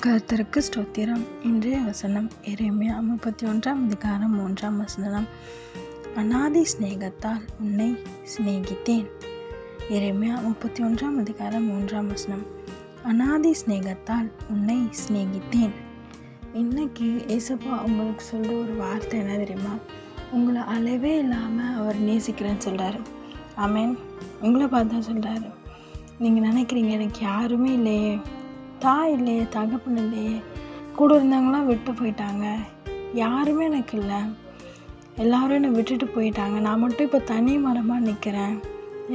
கர்த்தருக்கு ஸ்தோத்திரம். இன்றைய வசனம் எரேமியா 31:3. அநாதி சிநேகத்தால் உன்னை சிநேகித்தேன். எரேமியா 31:3. அநாதி சிநேகத்தால் உன்னை சிநேகித்தேன். இன்னைக்கு ஏசப்பா உங்களுக்கு சொல்கிற ஒரு வார்த்தை என்ன தெரியுமா? உங்களை அளவே இல்லாமல் அவர் நேசிக்கிறேன்னு சொல்கிறாரு. ஆமென். உங்களை பார்த்தா சொல்கிறாரு, நீங்கள் நினைக்கிறீங்க எனக்கு யாருமே இல்லையே, தாய் இல்லையே, தகப்பன் இல்லையே, கூட இருந்தவங்களாம் விட்டு போயிட்டாங்க, யாருமே எனக்கு இல்லை, எல்லோரும் என்னை விட்டுட்டு போயிட்டாங்க, நான் மட்டும் இப்போ தனி மரமாக நிற்கிறேன்,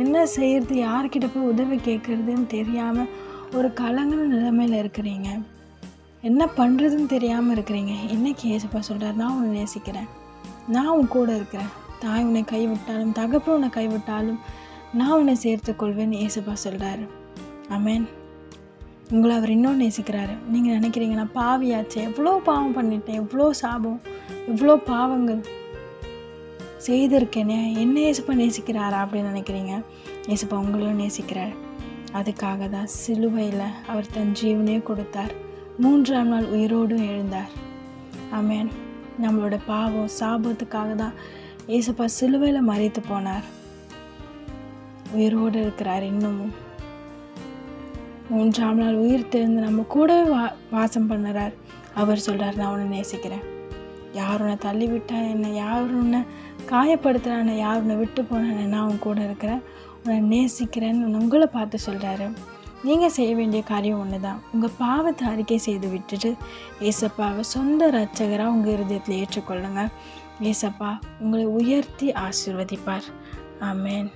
என்ன செய்கிறது, யார்கிட்ட போய் உதவி கேட்குறதுன்னு தெரியாமல் ஒரு கலங்கின நிலைமையில் இருக்கிறீங்க, என்ன பண்ணுறதுன்னு தெரியாமல் இருக்கிறீங்க. இன்றைக்கி ஏசப்பா சொல்கிறார், நான் உன்னை நேசிக்கிறேன், நான் உன் கூட இருக்கிறேன், தாய் உன்னை கைவிட்டாலும் தகப்பன் உன்னை கைவிட்டாலும் நான் உன்னை சேர்த்துக்கொள்வேன்னு ஏசப்பா சொல்கிறாரு. ஆமென். உங்களை அவர் இன்னும் நேசிக்கிறாரு. நீங்கள் நினைக்கிறீங்க நான் பாவியாச்சு, எவ்வளோ பாவம் பண்ணிட்டேன், எவ்வளோ சாபம், எவ்வளோ பாவங்கள் செய்திருக்கேனே, என்ன ஏசப்பா நேசிக்கிறாரா அப்படின்னு நினைக்கிறீங்க. ஏசப்பா உங்களையும் நேசிக்கிறார். அதுக்காக தான் சிலுவையில் அவர் தன் ஜீவனே கொடுத்தார், 3ஆம் நாள் உயிரோடு எழுந்தார். ஆமென். நம்மளோட பாவம் சாபத்துக்காக தான் ஏசப்பா சிலுவையில் மரித்து போனார். உயிரோடு இருக்கிறார் இன்னமும். 3ஆம் நாள் உயிர் தெரிந்து நம்ம கூடவே வாசம் பண்ணுறார். அவர் சொல்கிறார், நான் உன்னை நேசிக்கிறேன், யார் உன்னை தள்ளிவிட்டா என்ன, யார் உன்னை காயப்படுத்துகிறான், யார் உன்னை விட்டு போனேன், நான் உன் கூட இருக்கிறேன், உன்னை நேசிக்கிறேன்னு உங்களை பார்த்து சொல்கிறாரு. நீங்கள் செய்ய வேண்டிய காரியம் ஒன்று தான். உங்கள் பாவத்தை அறிக்கை செய்து விட்டுட்டு ஏசப்பாவை சொந்த இரட்சகராக உங்கள் இருதயத்தில் ஏற்றுக்கொள்ளுங்கள். ஏசப்பா உங்களை உயர்த்தி ஆசீர்வதிப்பார். ஆமென்.